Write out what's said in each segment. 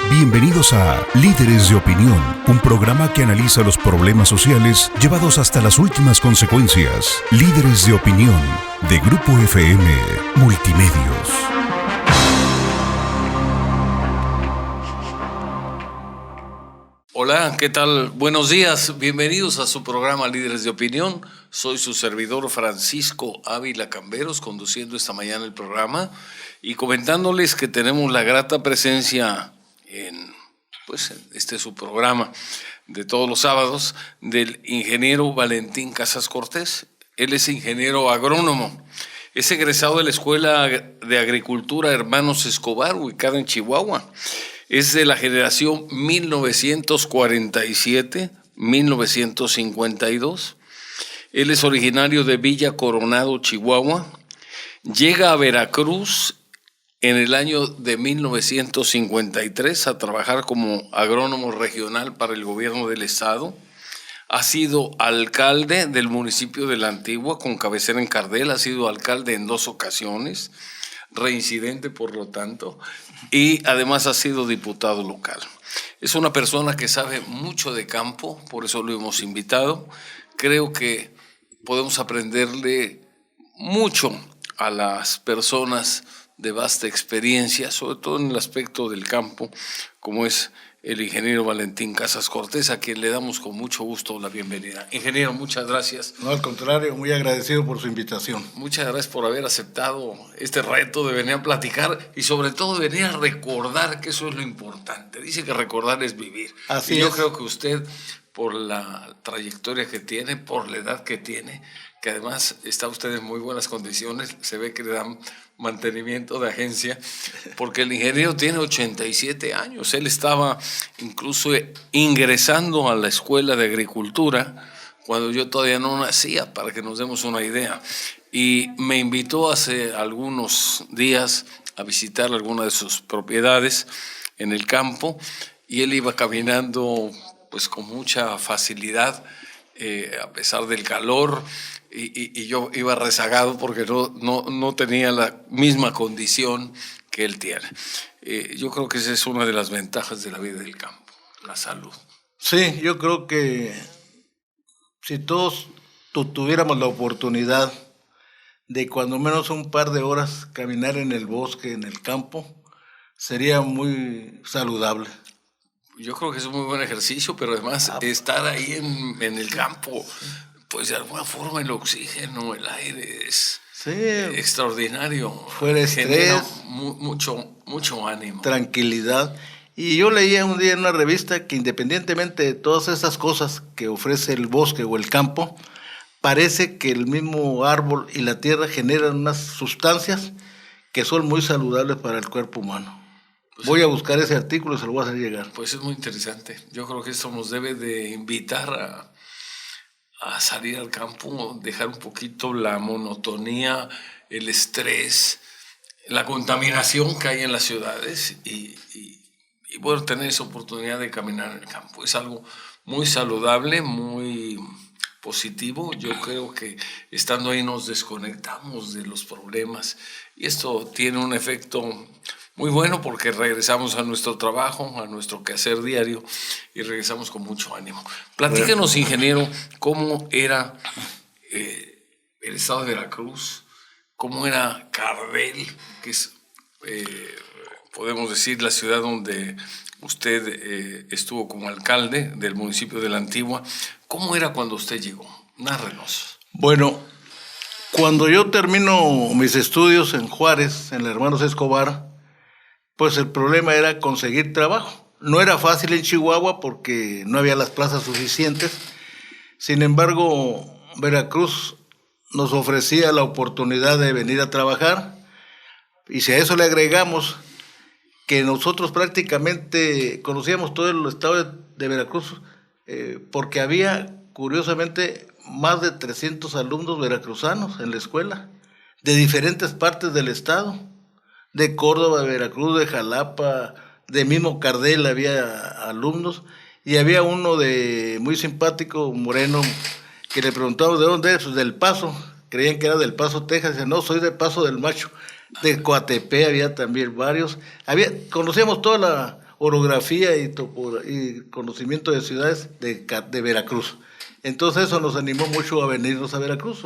Bienvenidos a Líderes de Opinión, un programa que analiza los problemas sociales llevados hasta las últimas consecuencias. Líderes de Opinión, de Grupo FM Multimedios. Hola, ¿qué tal? Buenos días, bienvenidos a su programa Líderes de Opinión. Soy su servidor Francisco Ávila Camberos, conduciendo esta mañana el programa y comentándoles que tenemos la grata presencia en su programa de todos los sábados del ingeniero Valentín Casas Cortés. Él es ingeniero agrónomo, es egresado de la Escuela de Agricultura Hermanos Escobar, ubicada en Chihuahua. Es de la generación 1947-1952. Él es originario de Villa Coronado, Chihuahua. Llega a Veracruz en el año de 1953 a trabajar como agrónomo regional para el gobierno del estado. Ha sido alcalde del municipio de La Antigua con cabecera en Cardel. Ha sido alcalde en 2 ocasiones, reincidente por lo tanto, y además ha sido diputado local. Es una persona que sabe mucho de campo, por eso lo hemos invitado. Creo que podemos aprenderle mucho a las personas de vasta experiencia, sobre todo en el aspecto del campo, como es el ingeniero Valentín Casas Cortés, a quien le damos con mucho gusto la bienvenida. Ingeniero, muchas gracias. No, al contrario, muy agradecido por su invitación. Muchas gracias por haber aceptado este reto de venir a platicar y sobre todo de venir a recordar, que eso es lo importante. Dice que recordar es vivir. Así y yo es. creo que usted, por la trayectoria que tiene, por la edad que tiene, que además está usted en muy buenas condiciones, se ve que le dan mantenimiento de agencia, porque el ingeniero tiene 87 años. Él estaba incluso ingresando a la Escuela de Agricultura cuando yo todavía no nacía, para que nos demos una idea. Y me invitó hace algunos días a visitar alguna de sus propiedades en el campo, y él iba caminando pues con mucha facilidad, a pesar del calor, y yo iba rezagado porque no tenía la misma condición que él tiene. Yo creo que esa es una de las ventajas de la vida del campo, la salud. Sí, yo creo que si todos tuviéramos la oportunidad de cuando menos un par de horas caminar en el bosque, en el campo, sería muy saludable. Yo creo que es un muy buen ejercicio, pero además estar ahí en el campo, pues de alguna forma el oxígeno, el aire es extraordinario. Fuera estrés, mucho ánimo. Tranquilidad. Y yo leía un día en una revista que independientemente de todas esas cosas que ofrece el bosque o el campo, parece que el mismo árbol y la tierra generan unas sustancias que son muy saludables para el cuerpo humano. Pues voy a buscar ese artículo y se lo voy a hacer llegar. Pues es muy interesante. Yo creo que esto nos debe de invitar a salir al campo, dejar un poquito la monotonía, el estrés, la contaminación que hay en las ciudades y bueno, tener esa oportunidad de caminar en el campo. Es algo muy saludable, muy positivo. Yo creo que estando ahí nos desconectamos de los problemas y esto tiene un efecto muy bueno porque regresamos a nuestro trabajo, a nuestro quehacer diario y regresamos con mucho ánimo. Platíquenos, ingeniero, cómo era el estado de Veracruz, cómo era Cardel, que es, podemos decir, la ciudad donde usted estuvo como alcalde del municipio de La Antigua. ¿Cómo era cuando usted llegó? Nárrenos. Bueno, cuando yo termino mis estudios en Juárez, en el Hermanos Escobar, pues el problema era conseguir trabajo. No era fácil en Chihuahua porque no había las plazas suficientes. Sin embargo, Veracruz nos ofrecía la oportunidad de venir a trabajar. Y si a eso le agregamos que nosotros prácticamente conocíamos todo el estado de Veracruz, porque había, curiosamente, más de 300 alumnos veracruzanos en la escuela, de diferentes partes del estado. De Córdoba, de Veracruz, de Jalapa, de mismo Cardel había alumnos, y había uno muy simpático, moreno, que le preguntamos de dónde es, pues del Paso, creían que era del Paso, Texas, dice, no, soy del Paso del Macho. De Coatepec había también varios, conocíamos toda la orografía y conocimiento de ciudades de Veracruz. Entonces eso nos animó mucho a venirnos a Veracruz.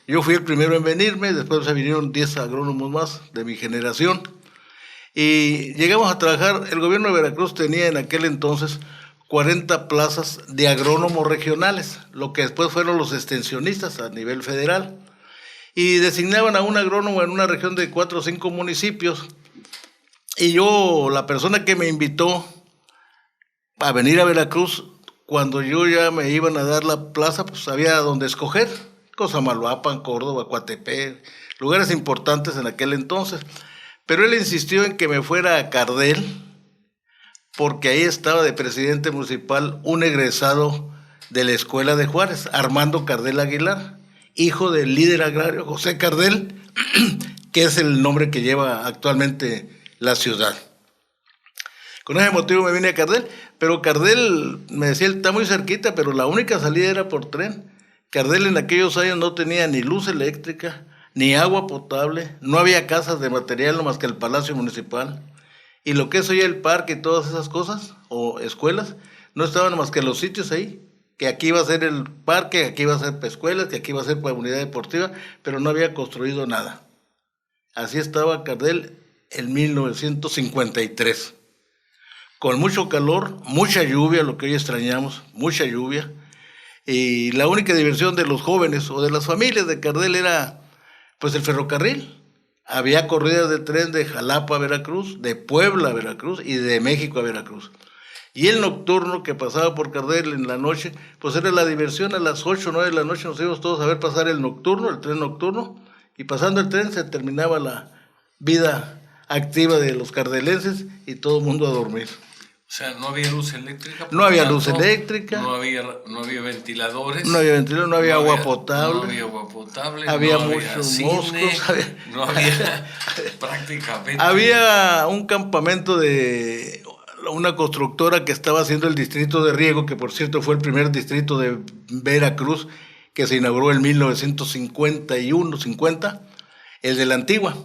Yo fui el primero en venirme, después se vinieron 10 agrónomos más de mi generación. Y llegamos a trabajar, el gobierno de Veracruz tenía en aquel entonces 40 plazas de agrónomos regionales, lo que después fueron los extensionistas a nivel federal. Y designaban a un agrónomo en una región de 4 o 5 municipios. Y yo, la persona que me invitó a venir a Veracruz, cuando yo ya me iban a dar la plaza, pues había donde escoger. Cosamaloapan, Córdoba, Coatepec, lugares importantes en aquel entonces. Pero él insistió en que me fuera a Cardel, porque ahí estaba de presidente municipal un egresado de la Escuela de Juárez, Armando Cardel Aguilar, hijo del líder agrario José Cardel, que es el nombre que lleva actualmente la ciudad. Con ese motivo me vine a Cardel, pero Cardel, me decía, él está muy cerquita, pero la única salida era por tren. Cardel en aquellos años no tenía ni luz eléctrica, ni agua potable, no había casas de material no más que el Palacio Municipal. Y lo que es hoy el parque y todas esas cosas, o escuelas, no estaban más que los sitios ahí, que aquí iba a ser el parque, que aquí iba a ser para escuelas, que aquí iba a ser para unidad deportiva, pero no había construido nada. Así estaba Cardel en 1953. Con mucho calor, mucha lluvia, lo que hoy extrañamos, mucha lluvia. Y la única diversión de los jóvenes o de las familias de Cardel era pues el ferrocarril. Había corridas de tren de Jalapa a Veracruz, de Puebla a Veracruz y de México a Veracruz. Y el nocturno que pasaba por Cardel en la noche, pues era la diversión. A las 8 o 9 de la noche nos íbamos todos a ver pasar el nocturno, el tren nocturno, y pasando el tren se terminaba la vida activa de los cardelenses y todo el mundo a dormir. O sea, no había luz eléctrica. No había luz eléctrica. No había ventiladores. No había ventiladores, no había agua potable. No había agua potable. Había no muchos cine, moscos. No había prácticamente. Había un campamento de una constructora que estaba haciendo el distrito de riego, que por cierto fue el primer distrito de Veracruz, que se inauguró en 1951-50, el de la Antigua.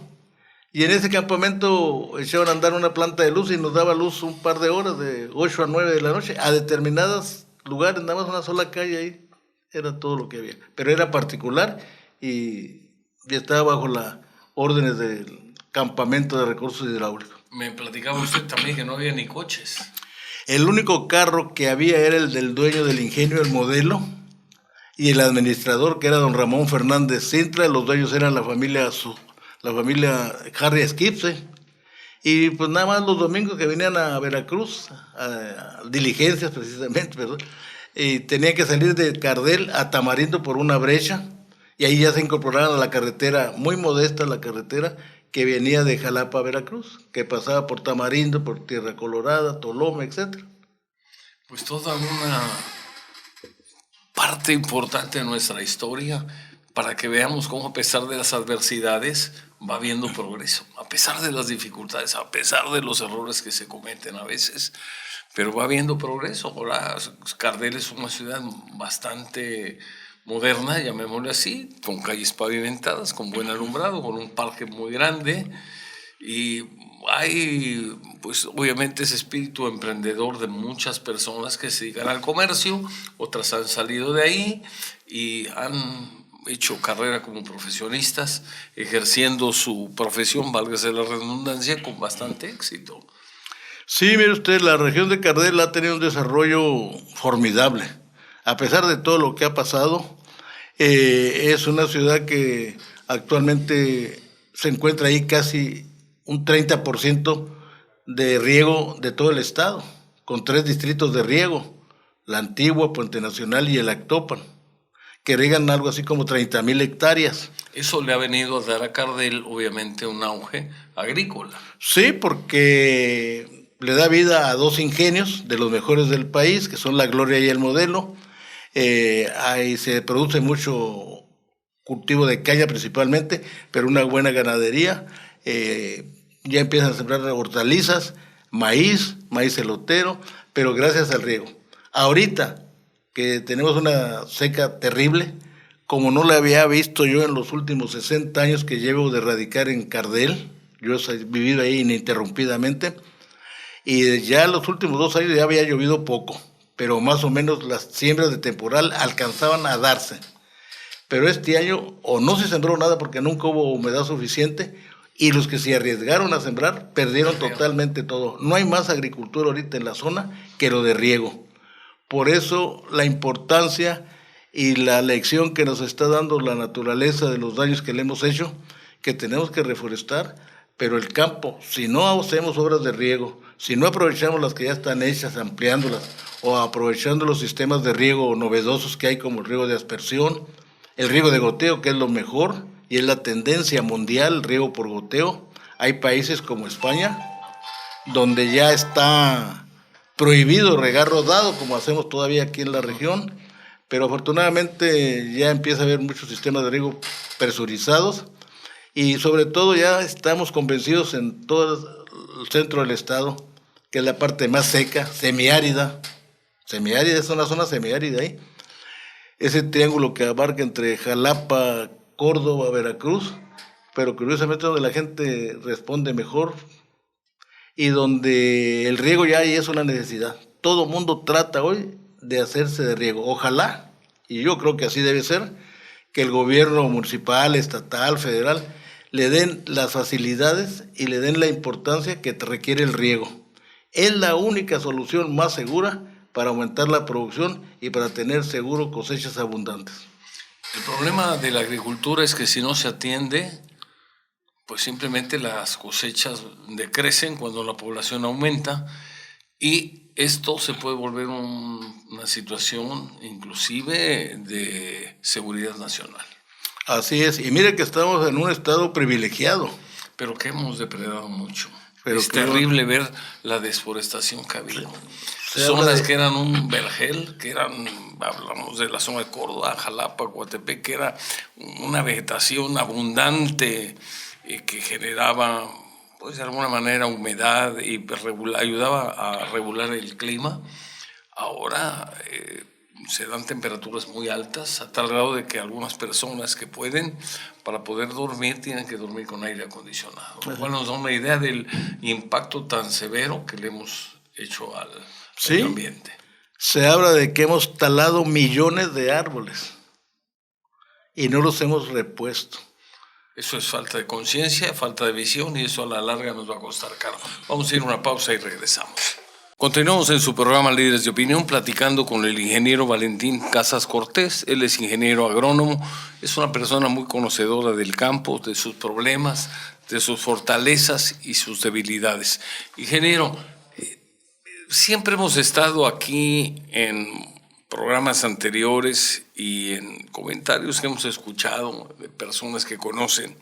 Y en ese campamento echaban a andar una planta de luz y nos daba luz un par de horas, de 8 a 9 de la noche, a determinados lugares, nada más una sola calle ahí, era todo lo que había. Pero era particular y estaba bajo las órdenes del Campamento de Recursos Hidráulicos. Me platicaba usted también que no había ni coches. El único carro que había era el del dueño del ingenio, el Modelo, y el administrador, que era don Ramón Fernández Sintra. Los dueños eran la familia Harry Esquipse, y pues nada más los domingos que venían a Veracruz, a diligencias precisamente, ¿verdad? Y tenían que salir de Cardel a Tamarindo por una brecha, y ahí ya se incorporaron a la carretera, muy modesta la carretera, que venía de Jalapa a Veracruz, que pasaba por Tamarindo, por Tierra Colorada, Toloma, etc. Pues toda una parte importante de nuestra historia, para que veamos cómo a pesar de las adversidades va habiendo progreso, a pesar de las dificultades, a pesar de los errores que se cometen a veces, pero va habiendo progreso. Ahora Cardel es una ciudad bastante moderna, llamémosle así, con calles pavimentadas, con buen alumbrado, con un parque muy grande, y hay pues obviamente ese espíritu emprendedor de muchas personas que se dedican al comercio. Otras han salido de ahí y han hecho carrera como profesionistas, ejerciendo su profesión, válgase la redundancia, con bastante éxito. Sí, mire usted, la región de Cardel ha tenido un desarrollo formidable. A pesar de todo lo que ha pasado, es una ciudad que actualmente se encuentra ahí casi un 30% de riego de todo el estado, con 3 distritos de riego, La Antigua, Puente Nacional y el Actopan, que riegan algo así como 30,000 hectáreas. Eso le ha venido a dar a Cardel, obviamente, un auge agrícola. Sí, porque le da vida a 2 ingenios de los mejores del país, que son La Gloria y el Modelo. Ahí se produce mucho cultivo de caña principalmente, pero una buena ganadería. Ya empiezan a sembrar hortalizas, maíz elotero, pero gracias al riego. Ahorita que tenemos una seca terrible, como no la había visto yo en los últimos 60 años que llevo de radicar en Cardel, yo he vivido ahí ininterrumpidamente, Y ya los últimos 2 años ya había llovido poco, pero más o menos las siembras de temporal alcanzaban a darse. Pero este año o no se sembró nada porque nunca hubo humedad suficiente, y los que se arriesgaron a sembrar perdieron totalmente todo. No hay más agricultura ahorita en la zona que lo de riego. Por eso la importancia y la lección que nos está dando la naturaleza de los daños que le hemos hecho, que tenemos que reforestar, pero el campo, si no hacemos obras de riego, si no aprovechamos las que ya están hechas, ampliándolas, o aprovechando los sistemas de riego novedosos que hay, como el riego de aspersión, el riego de goteo, que es lo mejor, y es la tendencia mundial, el riego por goteo. Hay países como España, donde ya está prohibido regar rodado, como hacemos todavía aquí en la región, pero afortunadamente ya empieza a haber muchos sistemas de riego presurizados, y sobre todo ya estamos convencidos en todo el centro del estado, que es la parte más seca, semiárida, es una zona semiárida ahí, ese triángulo que abarca entre Jalapa, Córdoba, Veracruz, pero curiosamente donde la gente responde mejor y donde el riego ya es una necesidad. Todo mundo trata hoy de hacerse de riego. Ojalá, y yo creo que así debe ser, que el gobierno municipal, estatal, federal, le den las facilidades y le den la importancia que requiere el riego. Es la única solución más segura para aumentar la producción y para tener seguro cosechas abundantes. El problema de la agricultura es que si no se atiende, pues simplemente las cosechas decrecen cuando la población aumenta, y esto se puede volver una situación inclusive de seguridad nacional. Así es, y mire que estamos en un estado privilegiado. Pero que hemos depredado mucho. Pero es terrible ver la desforestación que ha habido. Zonas que eran un vergel, hablamos de la zona de Córdoba, Jalapa, Coatepec, que era una vegetación abundante que generaba, pues de alguna manera, humedad y ayudaba a regular el clima. Ahora se dan temperaturas muy altas, a tal grado de que algunas personas que pueden, para poder dormir, tienen que dormir con aire acondicionado. Lo cual nos da una idea del impacto tan severo que le hemos hecho al medio ambiente. Se habla de que hemos talado millones de árboles y no los hemos repuesto. Eso es falta de conciencia, falta de visión, y eso a la larga nos va a costar caro. Vamos a ir a una pausa y regresamos. Continuamos en su programa Líderes de Opinión platicando con el ingeniero Valentín Casas Cortés. Él es ingeniero agrónomo, es una persona muy conocedora del campo, de sus problemas, de sus fortalezas y sus debilidades. Ingeniero, siempre hemos estado aquí en programas anteriores y en comentarios que hemos escuchado de personas que conocen,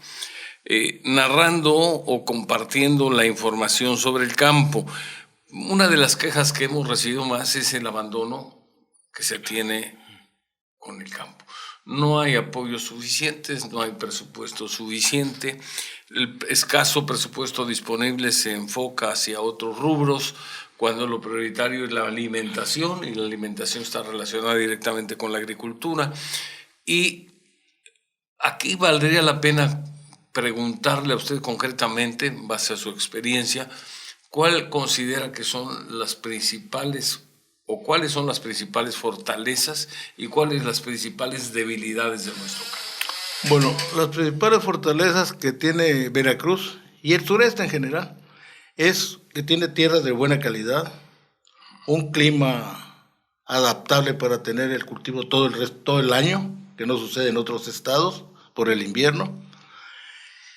narrando o compartiendo la información sobre el campo. Una de las quejas que hemos recibido más es el abandono que se tiene con el campo. No hay apoyos suficientes, no hay presupuesto suficiente, el escaso presupuesto disponible se enfoca hacia otros rubros, cuando lo prioritario es la alimentación, y la alimentación está relacionada directamente con la agricultura. Y aquí valdría la pena preguntarle a usted concretamente, en base a su experiencia, ¿cuál considera que son las principales, o cuáles son las principales fortalezas y cuáles las principales debilidades de nuestro campo? Bueno, las principales fortalezas que tiene Veracruz y el sureste en general es que tiene tierras de buena calidad, un clima adaptable para tener el cultivo todo el año, que no sucede en otros estados por el invierno.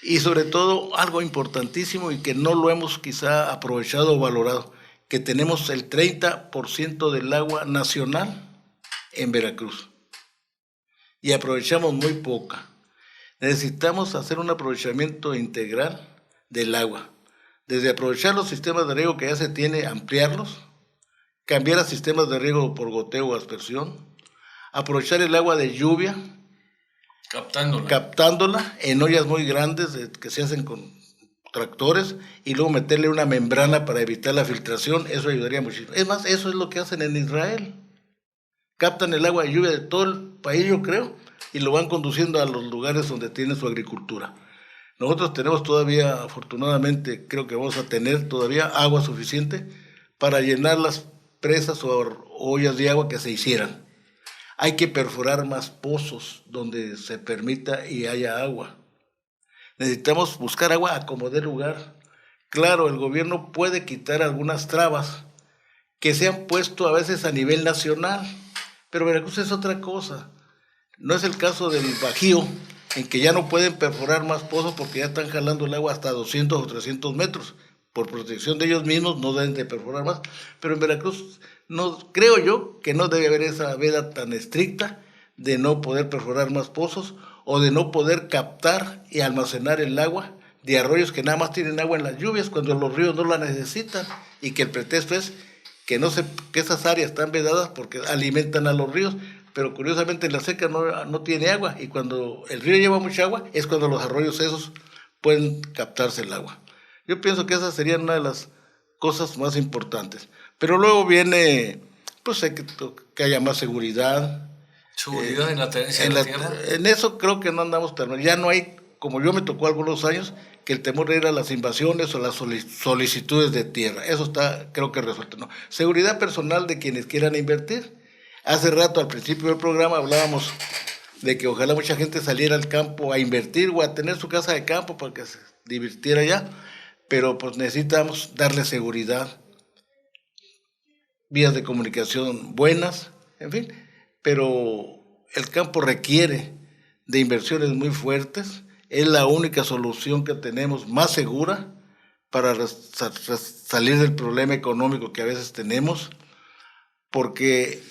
Y sobre todo, algo importantísimo y que no lo hemos quizá aprovechado o valorado, que tenemos el 30% del agua nacional en Veracruz. Y aprovechamos muy poca. Necesitamos hacer un aprovechamiento integral del agua. Desde aprovechar los sistemas de riego que ya se tiene, ampliarlos, cambiar a sistemas de riego por goteo o aspersión, aprovechar el agua de lluvia, captándola en ollas muy grandes que se hacen con tractores, y luego meterle una membrana para evitar la filtración. Eso ayudaría muchísimo. Es más, eso es lo que hacen en Israel. Captan el agua de lluvia de todo el país, yo creo, y lo van conduciendo a los lugares donde tienen su agricultura. Nosotros tenemos todavía, afortunadamente, creo que vamos a tener todavía agua suficiente para llenar las presas o ollas de agua que se hicieran. Hay que perforar más pozos donde se permita y haya agua. Necesitamos buscar agua a como dé lugar. Claro, el gobierno puede quitar algunas trabas que se han puesto a veces a nivel nacional, pero Veracruz es otra cosa. No es el caso del Bajío, en que ya no pueden perforar más pozos porque ya están jalando el agua hasta 200 o 300 metros. Por protección de ellos mismos no deben de perforar más, pero en Veracruz no, creo yo que no debe haber esa veda tan estricta de no poder perforar más pozos o de no poder captar y almacenar el agua de arroyos que nada más tienen agua en las lluvias cuando los ríos no la necesitan, y que el pretexto es que que esas áreas están vedadas porque alimentan a los ríos, pero curiosamente en la seca no tiene agua, y cuando el río lleva mucha agua es cuando los arroyos esos pueden captarse el agua. Yo pienso que esa sería una de las cosas más importantes. Pero luego viene, pues que haya más seguridad. ¿Seguridad en la tenencia de la tierra? En eso creo que no andamos tan mal. Ya no hay, como yo me tocó algunos años, que el temor era las invasiones o las solicitudes de tierra. Eso está, creo que resuelto. No. Seguridad personal de quienes quieran invertir. Hace rato, al principio del programa, hablábamos de que ojalá mucha gente saliera al campo a invertir o a tener su casa de campo para que se divirtiera allá, pero pues necesitamos darle seguridad, vías de comunicación buenas, en fin, pero el campo requiere de inversiones muy fuertes. Es la única solución que tenemos más segura para salir del problema económico que a veces tenemos, porque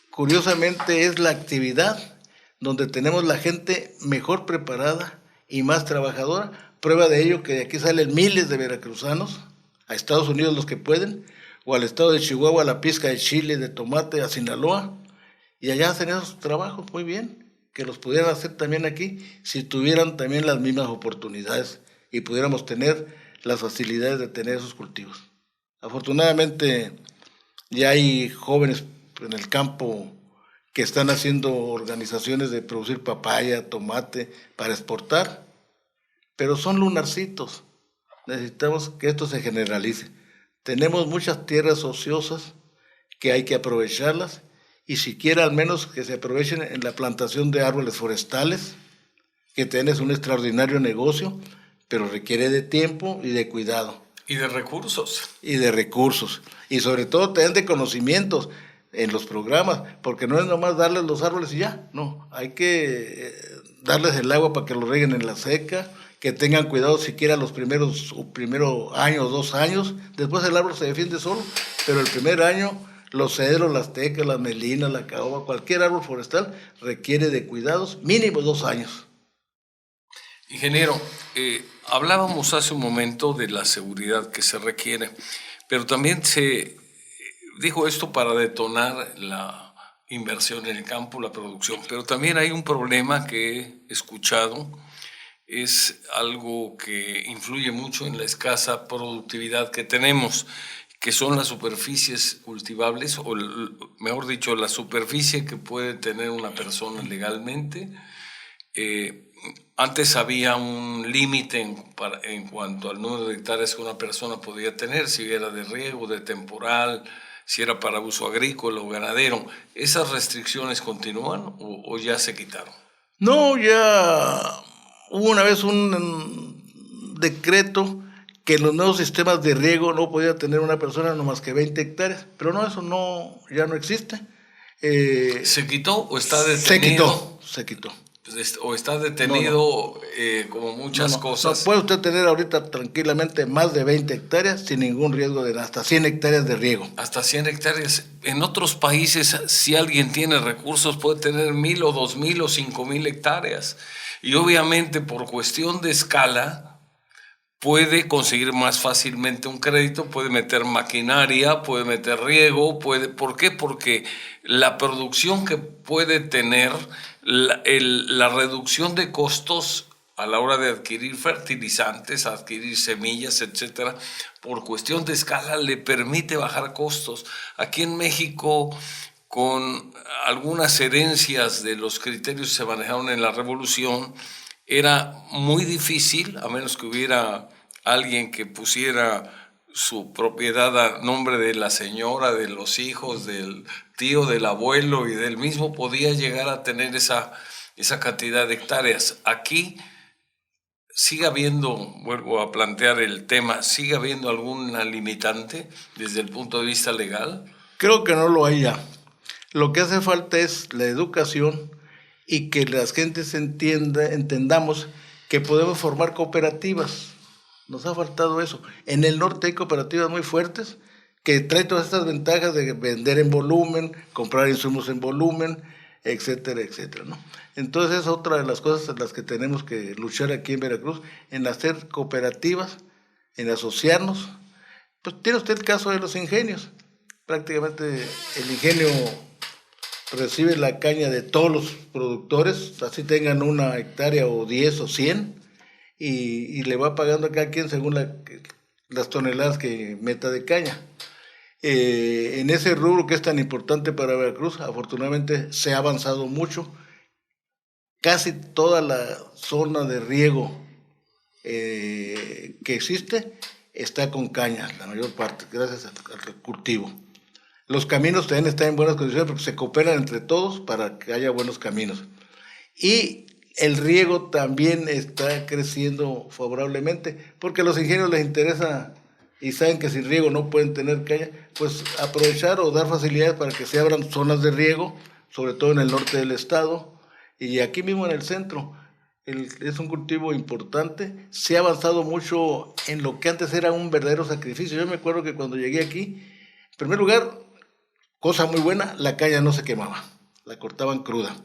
curiosamente es la actividad donde tenemos la gente mejor preparada y más trabajadora. Prueba de ello que de aquí salen miles de veracruzanos a Estados Unidos, los que pueden, o al estado de Chihuahua, a la pizca de chile, de tomate, a Sinaloa, y allá hacen esos trabajos muy bien, que los pudieran hacer también aquí si tuvieran también las mismas oportunidades y pudiéramos tener las facilidades de tener esos cultivos. Afortunadamente ya hay jóvenes en el campo que están haciendo organizaciones de producir papaya, tomate para exportar, pero son lunarcitos. Necesitamos que esto se generalice. Tenemos muchas tierras ociosas que hay que aprovecharlas, y siquiera al menos que se aprovechen en la plantación de árboles forestales, que tienes un extraordinario negocio, pero requiere de tiempo y de cuidado. Y de recursos. Y de recursos. Y sobre todo tener de conocimientos en los programas, porque no es nomás darles los árboles y ya, no, hay que darles el agua para que lo rieguen en la seca, que tengan cuidado siquiera los primero año o 2 años, después el árbol se defiende solo, pero el primer año los cedros, las tecas, las melinas, la caoba, cualquier árbol forestal requiere de cuidados mínimo 2 años. Ingeniero, hablábamos hace un momento de la seguridad que se requiere, pero también se dijo esto para detonar la inversión en el campo, la producción, pero también hay un problema que he escuchado, es algo que influye mucho en la escasa productividad que tenemos, que son las superficies cultivables, o mejor dicho, la superficie que puede tener una persona legalmente. Antes había un límite en cuanto al número de hectáreas que una persona podía tener, si era de riego, de temporal, si era para uso agrícola o ganadero. ¿Esas restricciones continúan o ya se quitaron? No, ya hubo una vez un decreto que en los nuevos sistemas de riego no podía tener una persona no más que 20 hectáreas, pero no, eso no, ya no existe. ¿Se quitó o está detenido? Se quitó. ¿O está detenido como muchas cosas? No, puede usted tener ahorita tranquilamente más de 20 hectáreas sin ningún riesgo de hasta 100 hectáreas de riego. Hasta 100 hectáreas. En otros países, si alguien tiene recursos, puede tener 1,000 o 2,000 o 5,000 hectáreas. Y obviamente por cuestión de escala puede conseguir más fácilmente un crédito, puede meter maquinaria, puede meter riego, ¿por qué? Porque la producción que puede tener, la reducción de costos a la hora de adquirir fertilizantes, adquirir semillas, etcétera, por cuestión de escala le permite bajar costos. Aquí en México, con algunas herencias de los criterios que se manejaron en la Revolución, era muy difícil, a menos que hubiera alguien que pusiera su propiedad a nombre de la señora, de los hijos, del tío, del abuelo y del mismo, podía llegar a tener esa cantidad de hectáreas. Aquí sigue habiendo, vuelvo a plantear el tema, ¿sigue habiendo alguna limitante desde el punto de vista legal? Creo que no lo hay ya. Lo que hace falta es la educación y que las gentes entendamos que podemos formar cooperativas. Nos ha faltado eso. En el norte hay cooperativas muy fuertes que traen todas estas ventajas de vender en volumen, comprar insumos en volumen, etcétera, etcétera, ¿no? Entonces es otra de las cosas en las que tenemos que luchar aquí en Veracruz, en hacer cooperativas, en asociarnos. Pues tiene usted el caso de los ingenios. Prácticamente el ingenio recibe la caña de todos los productores, así tengan 1 hectárea o 10 o 100, y le va pagando a cada quien según las toneladas que meta de caña. En ese rubro que es tan importante para Veracruz, afortunadamente se ha avanzado mucho. Casi toda la zona de riego que existe está con caña, la mayor parte, gracias al cultivo. Los caminos también están en buenas condiciones porque se cooperan entre todos para que haya buenos caminos. Y el riego también está creciendo favorablemente, porque a los ingenieros les interesa y saben que sin riego no pueden tener caña, pues aprovechar o dar facilidades para que se abran zonas de riego, sobre todo en el norte del estado y aquí mismo en el centro. Es un cultivo importante, se ha avanzado mucho en lo que antes era un verdadero sacrificio. Yo me acuerdo que cuando llegué aquí, en primer lugar, cosa muy buena, la caña no se quemaba, la cortaban cruda,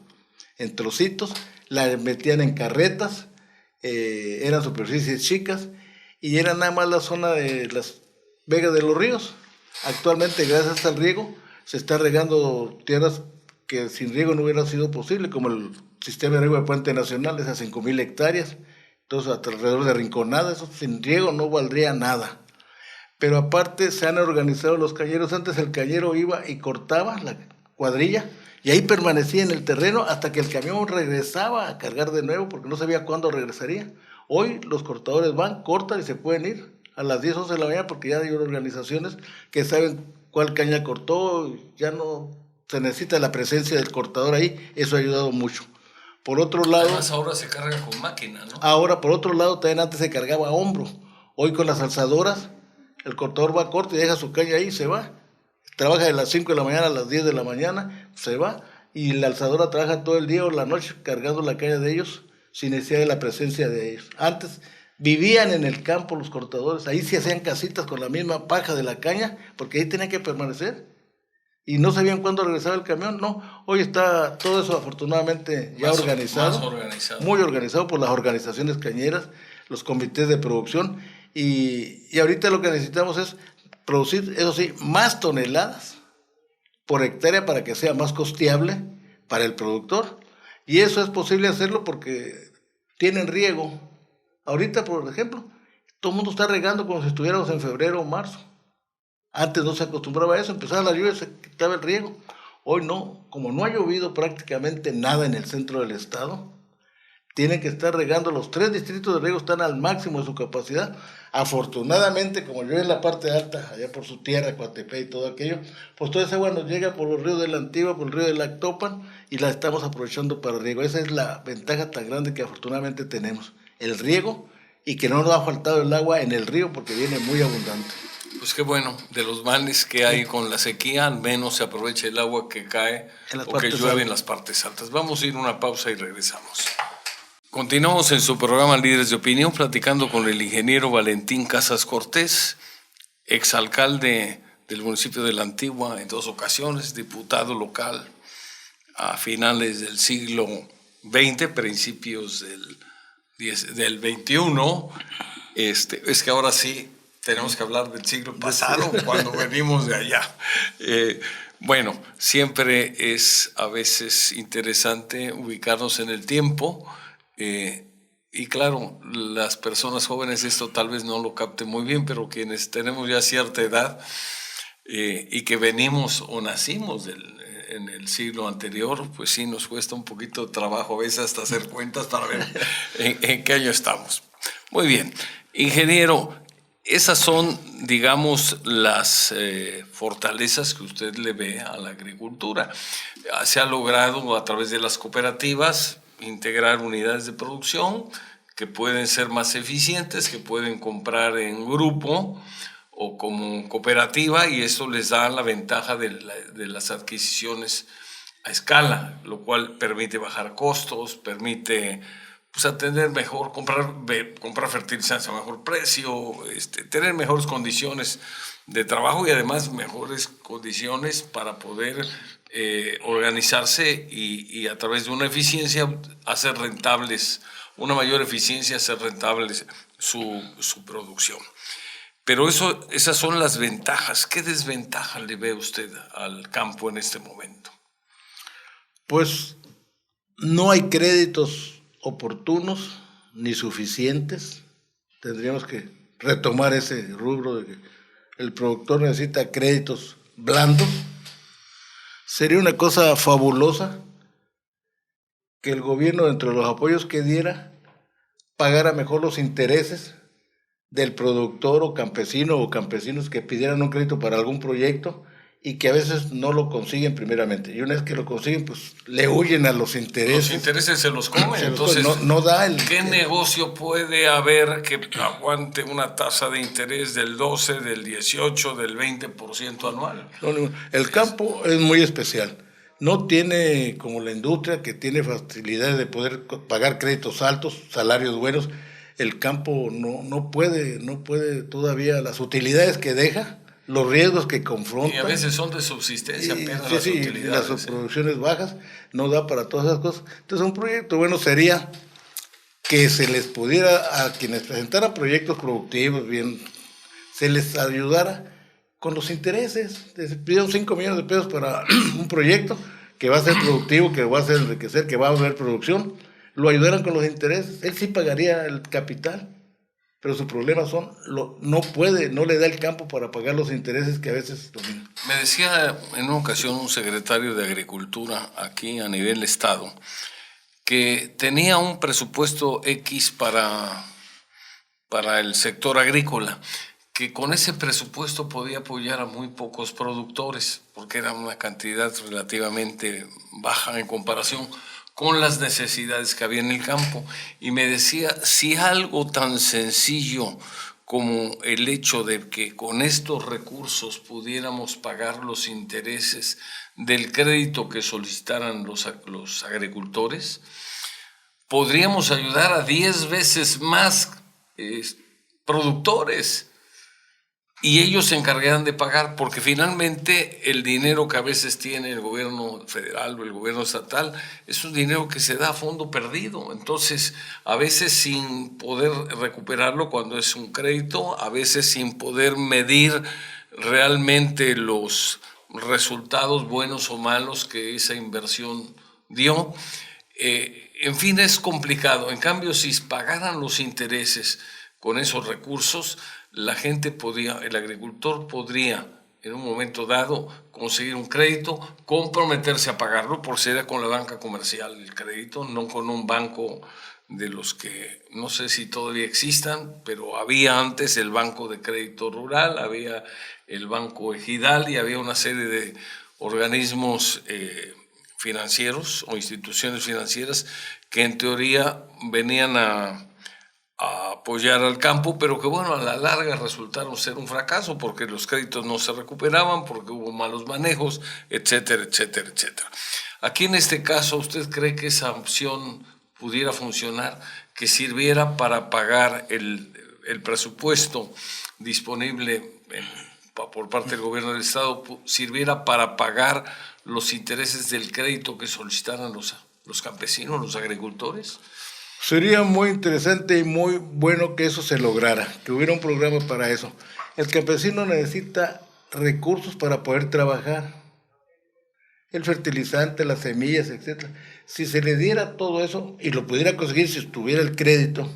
en trocitos, la metían en carretas, eran superficies chicas y era nada más la zona de las vegas de los ríos. Actualmente, gracias al riego, se está regando tierras que sin riego no hubiera sido posible, como el sistema de riego de Puente Nacional, esas 5,000 hectáreas, entonces alrededor de Rinconada, eso sin riego no valdría nada. Pero aparte se han organizado los cañeros. Antes el cañero iba y cortaba la cuadrilla y ahí permanecía en el terreno hasta que el camión regresaba a cargar de nuevo porque no sabía cuándo regresaría. Hoy los cortadores van, cortan y se pueden ir a las 10, 11 de la mañana porque ya hay organizaciones que saben cuál caña cortó, ya no se necesita la presencia del cortador ahí, eso ha ayudado mucho. Por otro lado... Además ahora se carga con máquina, ¿no? Ahora, por otro lado, también antes se cargaba a hombro. Hoy con las alzadoras, el cortador va corto y deja su caña ahí y se va. Trabaja de las 5 de la mañana a las 10 de la mañana, se va. Y la alzadora trabaja todo el día o la noche cargando la caña de ellos sin necesidad de la presencia de ellos. Antes vivían en el campo los cortadores, ahí se hacían casitas con la misma paja de la caña, porque ahí tenían que permanecer. Y no sabían cuándo regresaba el camión, no. Hoy está todo eso afortunadamente ya organizado. Más organizado. Muy organizado por las organizaciones cañeras, los comités de producción. Y ahorita lo que necesitamos es producir, eso sí, más toneladas por hectárea para que sea más costeable para el productor. Y eso es posible hacerlo porque tienen riego. Ahorita, por ejemplo, todo el mundo está regando como si estuviéramos en febrero o marzo. Antes no se acostumbraba a eso, empezaba la lluvia, se quitaba el riego. Hoy no, como no ha llovido prácticamente nada en el centro del estado, tienen que estar regando. Los 3 distritos de riego están al máximo de su capacidad. Afortunadamente, como llueve en la parte alta, allá por su tierra, Coatepec y todo aquello, pues toda esa agua nos llega por los ríos de la Antigua, por el río de Lactopan, y la estamos aprovechando para riego. Esa es la ventaja tan grande que afortunadamente tenemos, el riego, y que no nos ha faltado el agua en el río porque viene muy abundante. Pues qué bueno, de los males que hay con la sequía, al menos se aprovecha el agua que cae o que llueve en las partes altas. Vamos a ir a una pausa y regresamos. Continuamos en su programa Líderes de Opinión, platicando con el ingeniero Valentín Casas Cortés, exalcalde del municipio de La Antigua en 2 ocasiones, diputado local a finales del siglo XX, principios del XXI. Es que ahora sí tenemos que hablar del siglo pasado cuando venimos de allá. Bueno, siempre es a veces interesante ubicarnos en el tiempo. Y claro, las personas jóvenes esto tal vez no lo capten muy bien, pero quienes tenemos ya cierta edad y que venimos o nacimos en el siglo anterior, pues sí nos cuesta un poquito de trabajo a veces hasta hacer cuentas para ver en qué año estamos. Muy bien, ingeniero, esas son, digamos, las fortalezas que usted le ve a la agricultura. Se ha logrado a través de las cooperativas integrar unidades de producción que pueden ser más eficientes, que pueden comprar en grupo o como cooperativa, y eso les da la ventaja de las adquisiciones a escala, lo cual permite bajar costos, permite pues atender mejor, comprar fertilizantes a mejor precio, tener mejores condiciones de trabajo y además mejores condiciones para poder organizarse y a través de una eficiencia hacer rentables, una mayor eficiencia hacer rentables su producción. Pero esas son las ventajas. ¿Qué desventaja le ve usted al campo en este momento? Pues no hay créditos oportunos ni suficientes. Tendríamos que retomar ese rubro de que el productor necesita créditos blandos. Sería una cosa fabulosa que el gobierno, dentro de los apoyos que diera, pagara mejor los intereses del productor o campesinos que pidieran un crédito para algún proyecto y que a veces no lo consiguen primeramente. Y una vez que lo consiguen, pues le huyen a los intereses. Los intereses se los comen. Entonces, no da ¿qué negocio puede haber que aguante una tasa de interés del 12, del 18, del 20% anual? El campo es muy especial. No tiene como la industria, que tiene facilidades de poder pagar créditos altos, salarios buenos. El campo no puede todavía, las utilidades que deja, los riesgos que confronta. Y a veces son de subsistencia, apenas las utilidades. Las producciones bajas, no da para todas esas cosas. Entonces un proyecto bueno sería que se les pudiera, a quienes presentaran proyectos productivos, bien, se les ayudara con los intereses. Les pidieron 5 millones de pesos para un proyecto que va a ser productivo, que va a hacer enriquecer, que va a haber producción. Lo ayudaran con los intereses. Él sí pagaría el capital, pero su problema no le da el campo para pagar los intereses que a veces dominan. Me decía en una ocasión un secretario de Agricultura aquí a nivel estado que tenía un presupuesto X para el sector agrícola, que con ese presupuesto podía apoyar a muy pocos productores, porque era una cantidad relativamente baja en comparación con las necesidades que había en el campo. Y me decía, si algo tan sencillo como el hecho de que con estos recursos pudiéramos pagar los intereses del crédito que solicitaran los agricultores, podríamos ayudar a 10 veces más productores. Y ellos se encargarán de pagar, porque finalmente el dinero que a veces tiene el gobierno federal o el gobierno estatal es un dinero que se da a fondo perdido. Entonces, a veces sin poder recuperarlo cuando es un crédito, a veces sin poder medir realmente los resultados buenos o malos que esa inversión dio. En fin, es complicado. En cambio, si pagaran los intereses con esos recursos, la gente el agricultor podría en un momento dado conseguir un crédito, comprometerse a pagarlo, por ser con la banca comercial el crédito, no con un banco de los que no sé si todavía existan, pero había antes el Banco de Crédito Rural, había el Banco Ejidal y había una serie de organismos financieros o instituciones financieras que en teoría venían a apoyar al campo, pero que bueno, a la larga resultaron ser un fracaso porque los créditos no se recuperaban, porque hubo malos manejos, etcétera, etcétera, etcétera. Aquí en este caso, ¿usted cree que esa opción pudiera funcionar, que sirviera para pagar el presupuesto disponible por parte del gobierno del Estado, sirviera para pagar los intereses del crédito que solicitaran los campesinos, los agricultores? Sería muy interesante y muy bueno que eso se lograra, que hubiera un programa para eso. El campesino necesita recursos para poder trabajar, el fertilizante, las semillas, etc. Si se le diera todo eso y lo pudiera conseguir si tuviera el crédito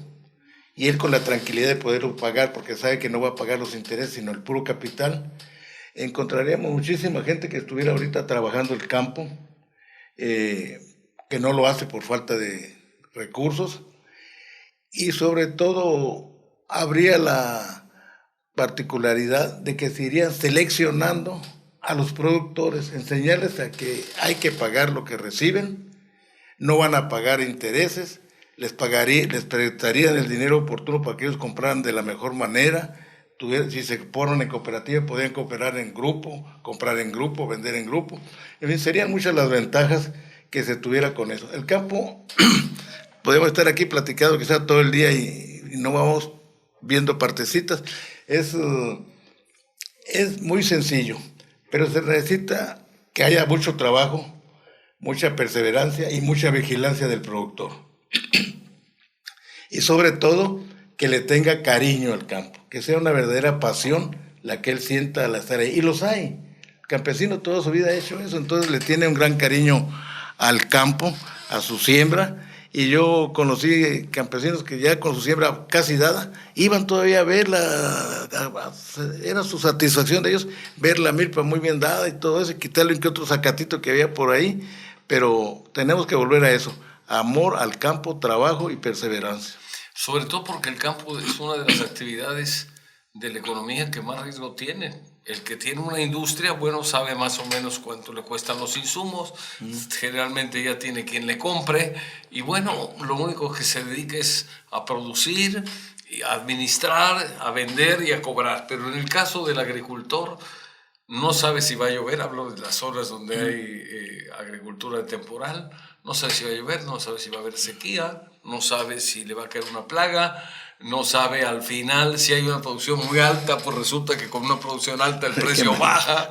y él con la tranquilidad de poderlo pagar, porque sabe que no va a pagar los intereses sino el puro capital, encontraríamos muchísima gente que estuviera ahorita trabajando el campo, que no lo hace por falta de recursos, y sobre todo habría la particularidad de que se irían seleccionando a los productores, enseñarles a que hay que pagar lo que reciben, no van a pagar intereses, les prestarían el dinero oportuno para que ellos compraran de la mejor manera. Si se ponen en cooperativa, podrían cooperar en grupo, comprar en grupo, vender en grupo. En fin, serían muchas las ventajas que se tuviera con eso. El campo, podemos estar aquí platicando quizá todo el día y no vamos viendo partecitas. Es muy sencillo, pero se necesita que haya mucho trabajo, mucha perseverancia y mucha vigilancia del productor. Y sobre todo, que le tenga cariño al campo, que sea una verdadera pasión la que él sienta al estar ahí. Y los hay. El campesino toda su vida ha hecho eso, entonces le tiene un gran cariño al campo, a su siembra. Y yo conocí campesinos que ya con su siembra casi dada, iban todavía a verla, era su satisfacción de ellos, ver la milpa muy bien dada y todo eso, y quitarle un que otro zacatito que había por ahí, pero tenemos que volver a eso, amor al campo, trabajo y perseverancia. Sobre todo porque el campo es una de las actividades de la economía que más riesgo tiene. El que tiene una industria, bueno, sabe más o menos cuánto le cuestan los insumos, generalmente ya tiene quien le compre, y bueno, lo único que se dedica es a producir, a administrar, a vender y a cobrar. Pero en el caso del agricultor, no sabe si va a llover, hablo de las zonas donde hay agricultura temporal, no sabe si va a llover, no sabe si va a haber sequía, no sabe si le va a caer una plaga, no sabe al final si hay una producción muy alta, pues resulta que con una producción alta el precio baja,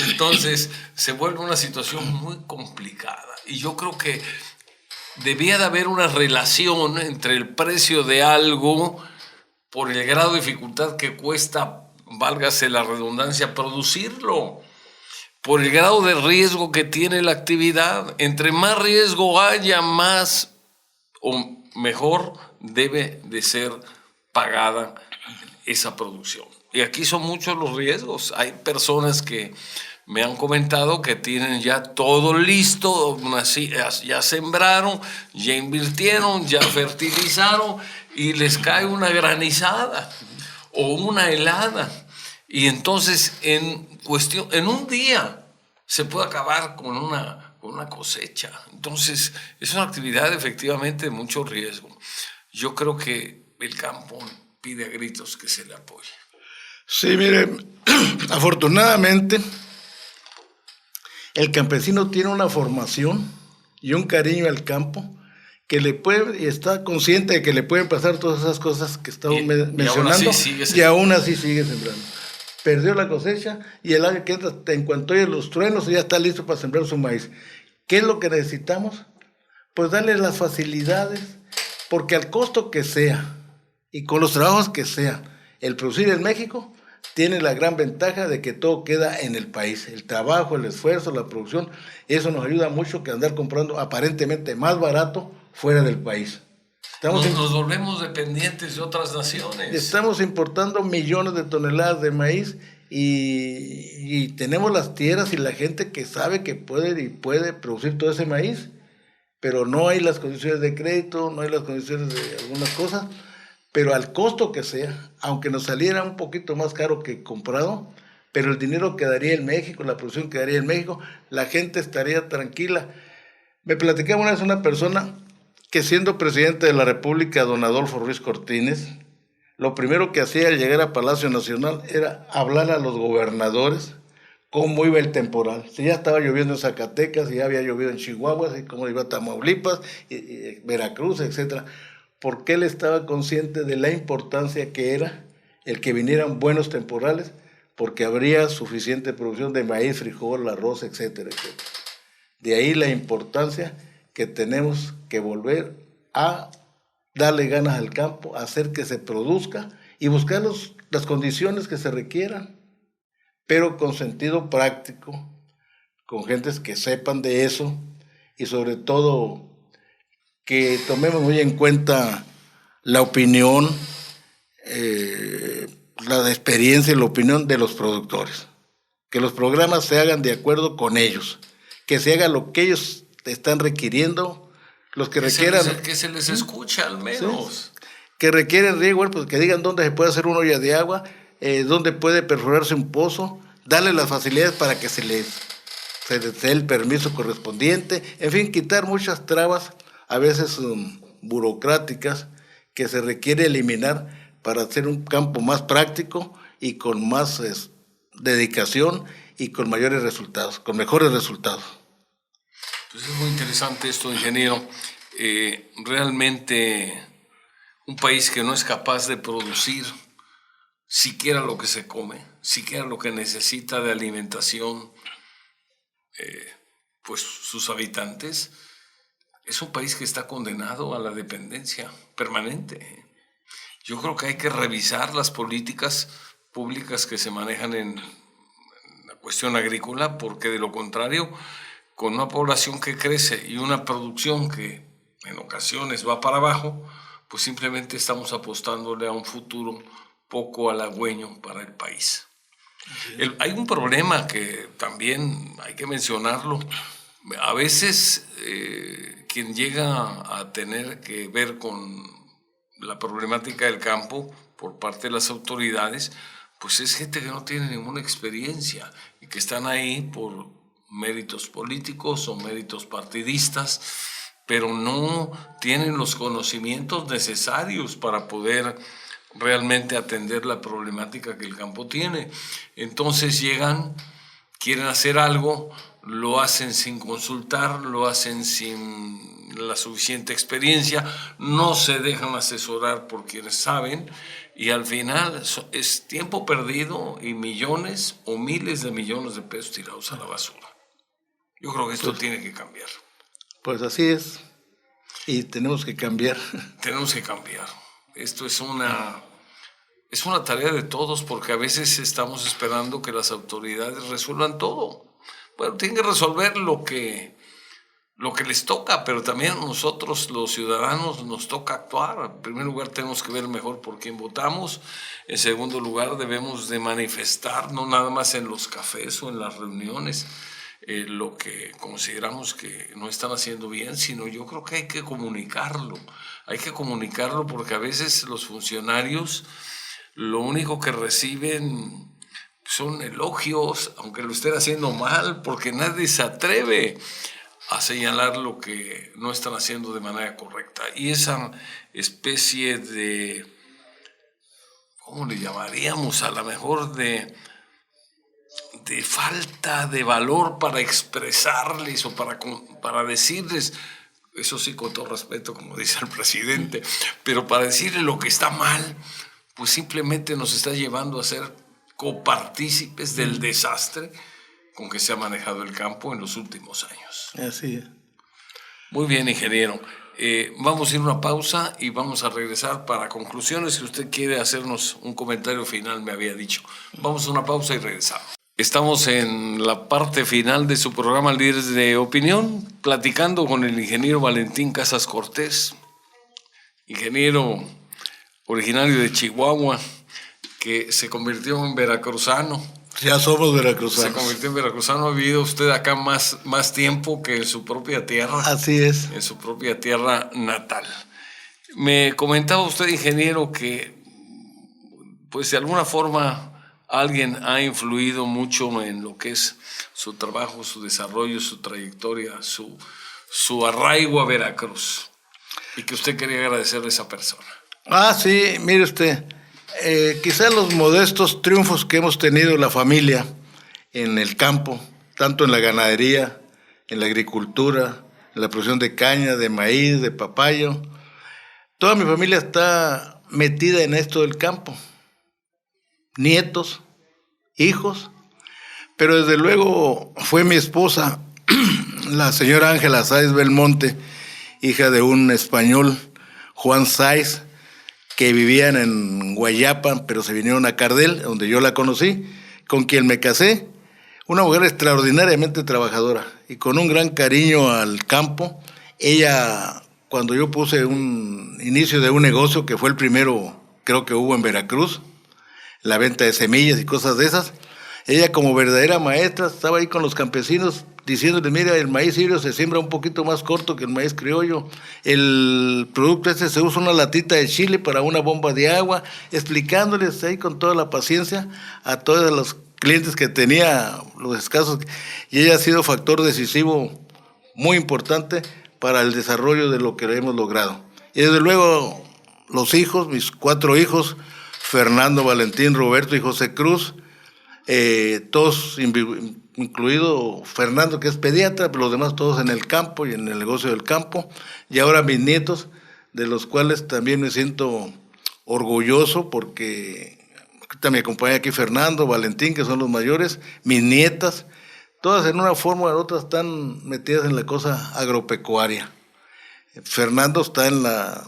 entonces se vuelve una situación muy complicada. Y yo creo que debía de haber una relación entre el precio de algo por el grado de dificultad que cuesta, válgase la redundancia, producirlo, por el grado de riesgo que tiene la actividad. Entre más riesgo haya, más o mejor debe de ser pagada esa producción. Y aquí son muchos los riesgos. Hay personas que me han comentado que tienen ya todo listo, ya sembraron, ya invirtieron, ya fertilizaron y les cae una granizada o una helada. Y entonces en un día se puede acabar con una cosecha. Entonces es una actividad efectivamente de mucho riesgo. Yo creo que el campo pide a gritos que se le apoye. Sí, mire, afortunadamente el campesino tiene una formación y un cariño al campo que le puede, y está consciente de que le pueden pasar todas esas cosas que estamos mencionando, y aún así sigue sembrando. Perdió la cosecha y el año que entra, en cuanto oye los truenos, ya está listo para sembrar su maíz. ¿Qué es lo que necesitamos? Pues darle las facilidades, porque al costo que sea y con los trabajos que sea, el producir en México tiene la gran ventaja de que todo queda en el país. El trabajo, el esfuerzo, la producción, eso nos ayuda mucho que andar comprando aparentemente más barato fuera del país. Nos volvemos dependientes de otras naciones. Estamos importando millones de toneladas de maíz y tenemos las tierras y la gente que sabe que puede producir todo ese maíz, pero no hay las condiciones de crédito, no hay las condiciones de algunas cosas, pero al costo que sea, aunque nos saliera un poquito más caro que comprado, pero el dinero quedaría en México, la producción quedaría en México, la gente estaría tranquila. Me platicaba una vez una persona que siendo presidente de la República, don Adolfo Ruiz Cortines, lo primero que hacía al llegar a Palacio Nacional era hablar a los gobernadores cómo iba el temporal. Si ya estaba lloviendo en Zacatecas, si ya había llovido en Chihuahua, si cómo iba a Tamaulipas, Veracruz, etcétera. Porque él estaba consciente de la importancia que era el que vinieran buenos temporales, porque habría suficiente producción de maíz, frijol, arroz, etcétera, etcétera. De ahí la importancia que tenemos que volver a darle ganas al campo, hacer que se produzca y buscar las condiciones que se requieran, pero con sentido práctico, con gentes que sepan de eso y sobre todo que tomemos muy en cuenta la opinión, la experiencia y la opinión de los productores, que los programas se hagan de acuerdo con ellos, que se haga lo que ellos están requiriendo, los que requieran... Que se les escuche al menos. Sí, que requieren riego, pues que digan dónde se puede hacer una olla de agua, dónde puede perforarse un pozo, darle las facilidades para que se les dé el permiso correspondiente, en fin, quitar muchas trabas, a veces burocráticas, que se requiere eliminar para hacer un campo más práctico y con más dedicación y con mayores resultados, con mejores resultados. Pues es muy interesante esto, ingeniero. Realmente un país que no es capaz de producir siquiera lo que se come, siquiera lo que necesita de alimentación, pues sus habitantes, es un país que está condenado a la dependencia permanente. Yo creo que hay que revisar las políticas públicas que se manejan en la cuestión agrícola, porque de lo contrario, con una población que crece y una producción que en ocasiones va para abajo, pues simplemente estamos apostándole a un futuro poco halagüeño para el país. Hay un problema que también hay que mencionarlo. A veces quien llega a tener que ver con la problemática del campo por parte de las autoridades, pues es gente que no tiene ninguna experiencia y que están ahí por méritos políticos o méritos partidistas, pero no tienen los conocimientos necesarios para poder realmente atender la problemática que el campo tiene. Entonces llegan, quieren hacer algo, lo hacen sin consultar, lo hacen sin la suficiente experiencia, no se dejan asesorar por quienes saben, y al final es tiempo perdido y millones o miles de millones de pesos tirados a la basura. Yo creo que esto tiene que cambiar. Pues así es, y tenemos que cambiar. Tenemos que cambiar. Esto es una tarea de todos, porque a veces estamos esperando que las autoridades resuelvan todo. Bueno, tienen que resolver lo que les toca, pero también a nosotros, los ciudadanos, nos toca actuar. En primer lugar, tenemos que ver mejor por quién votamos. En segundo lugar, debemos de manifestar, no nada más en los cafés o en las reuniones, lo que consideramos que no están haciendo bien, sino yo creo que hay que comunicarlo. Hay que comunicarlo porque a veces los funcionarios lo único que reciben son elogios, aunque lo estén haciendo mal, porque nadie se atreve a señalar lo que no están haciendo de manera correcta. Y esa especie de, ¿cómo le llamaríamos? A lo mejor de falta de valor para expresarles o para decirles, eso sí, con todo respeto, como dice el presidente, pero para decirles lo que está mal, pues simplemente nos está llevando a ser copartícipes del desastre con que se ha manejado el campo en los últimos años. Así es. Muy bien, ingeniero. Vamos a ir a una pausa y vamos a regresar para conclusiones. Si usted quiere hacernos un comentario final, me había dicho. Vamos a una pausa y regresamos. Estamos en la parte final de su programa Líderes de Opinión, platicando con el ingeniero Valentín Casas Cortés, ingeniero originario de Chihuahua, que se convirtió en veracruzano. Ya somos veracruzanos. Se convirtió en veracruzano. Ha vivido usted acá más tiempo que en su propia tierra. Así es. En su propia tierra natal. Me comentaba usted, ingeniero, que pues de alguna forma alguien ha influido mucho en lo que es su trabajo, su desarrollo, su trayectoria, su arraigo a Veracruz, y que usted quería agradecerle a esa persona. Sí, mire usted, quizás los modestos triunfos que hemos tenido la familia en el campo, tanto en la ganadería, en la agricultura, en la producción de caña, de maíz, de papayo, toda mi familia está metida en esto del campo. Nietos, hijos, pero desde luego fue mi esposa, la señora Ángela Sáez Belmonte, hija de un español, Juan Sáez, que vivían en Guayapa, pero se vinieron a Cardel, donde yo la conocí, con quien me casé, una mujer extraordinariamente trabajadora y con un gran cariño al campo. Ella, cuando yo puse un inicio de un negocio, que fue el primero, creo que hubo en Veracruz, la venta de semillas y cosas de esas, Ella como verdadera maestra estaba ahí con los campesinos diciéndoles, mira, el maíz sirio se siembra un poquito más corto que el maíz criollo, el producto se usa una latita de chile para una bomba de agua, explicándoles ahí con toda la paciencia a todos los clientes que tenía, los escasos, y ella ha sido factor decisivo muy importante para el desarrollo de lo que hemos logrado. Y desde luego los hijos, mis 4 hijos, Fernando, Valentín, Roberto y José Cruz, todos, incluido Fernando, que es pediatra, pero los demás todos en el campo y en el negocio del campo, y ahora mis nietos, de los cuales también me siento orgulloso, porque me acompaña aquí Fernando, Valentín, que son los mayores, mis nietas, todas en una forma u otra están metidas en la cosa agropecuaria. Fernando está en la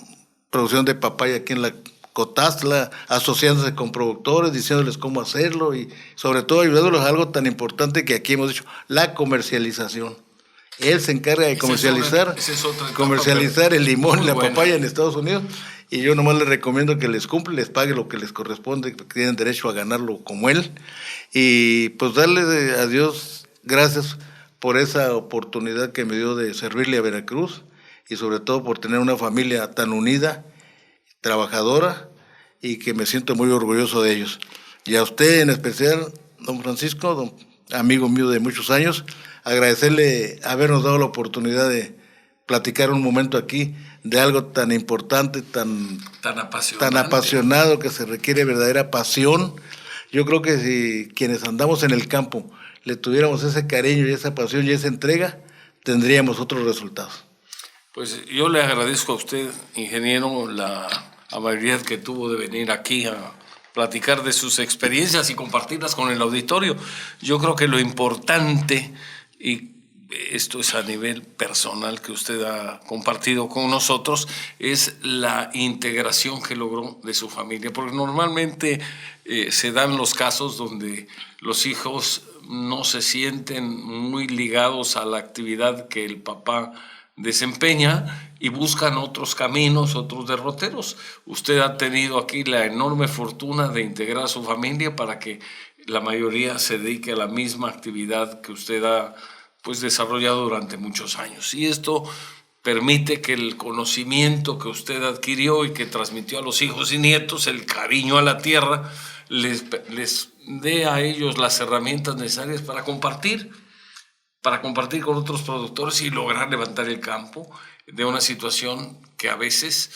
producción de papaya aquí en la Cotazla, asociándose con productores, diciéndoles cómo hacerlo y sobre todo ayudándolos a algo tan importante que aquí hemos dicho, la comercialización. Él se encarga de comercializar el limón y la papaya en Estados Unidos, y yo nomás les recomiendo que les cumpla, les pague lo que les corresponde, que tienen derecho a ganarlo como él, y pues darle a Dios gracias por esa oportunidad que me dio de servirle a Veracruz, y sobre todo por tener una familia tan unida, trabajadora, y que me siento muy orgulloso de ellos. Y a usted en especial, don Francisco, amigo mío de muchos años, agradecerle habernos dado la oportunidad de platicar un momento aquí de algo tan importante, tan apasionado, que se requiere verdadera pasión. Yo creo que si quienes andamos en el campo le tuviéramos ese cariño y esa pasión y esa entrega, tendríamos otros resultados. Pues yo le agradezco a usted, ingeniero, la amabilidad que tuvo de venir aquí a platicar de sus experiencias y compartirlas con el auditorio. Yo creo que lo importante, y esto es a nivel personal que usted ha compartido con nosotros, es la integración que logró de su familia, porque normalmente se dan los casos donde los hijos no se sienten muy ligados a la actividad que el papá desempeña y buscan otros caminos, otros derroteros. Usted ha tenido aquí la enorme fortuna de integrar a su familia para que la mayoría se dedique a la misma actividad que usted ha desarrollado durante muchos años. Y esto permite que el conocimiento que usted adquirió y que transmitió a los hijos y nietos, el cariño a la tierra, les dé a ellos las herramientas necesarias para compartir con otros productores y lograr levantar el campo de una situación que a veces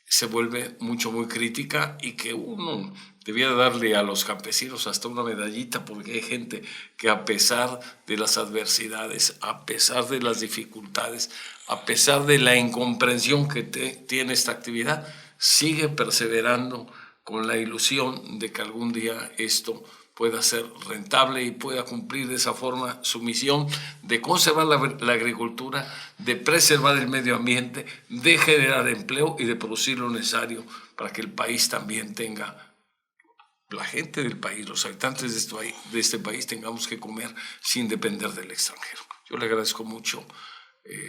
se vuelve muy crítica y que uno debía darle a los campesinos hasta una medallita, porque hay gente que a pesar de las adversidades, a pesar de las dificultades, a pesar de la incomprensión que tiene esta actividad, sigue perseverando con la ilusión de que algún día esto pueda ser rentable y pueda cumplir de esa forma su misión de conservar la agricultura, de preservar el medio ambiente, de generar empleo y de producir lo necesario para que el país también tenga, la gente del país, los habitantes de este país tengamos que comer sin depender del extranjero. Yo le agradezco mucho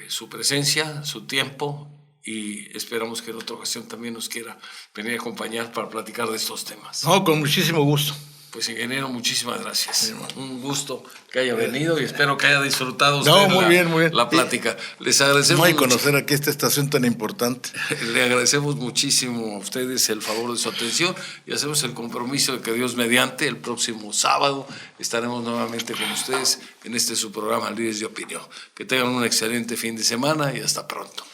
su presencia, su tiempo, y esperamos que en otra ocasión también nos quiera venir a acompañar para platicar de estos temas. No, con muchísimo gusto. Pues ingeniero, muchísimas gracias. Sí, un gusto que haya venido y espero que haya disfrutado usted muy bien. La plática. Les agradecemos mucho. Conocer aquí esta estación tan importante. Le agradecemos muchísimo a ustedes el favor de su atención y hacemos el compromiso de que Dios mediante el próximo sábado estaremos nuevamente con ustedes en su programa Líderes de Opinión. Que tengan un excelente fin de semana y hasta pronto.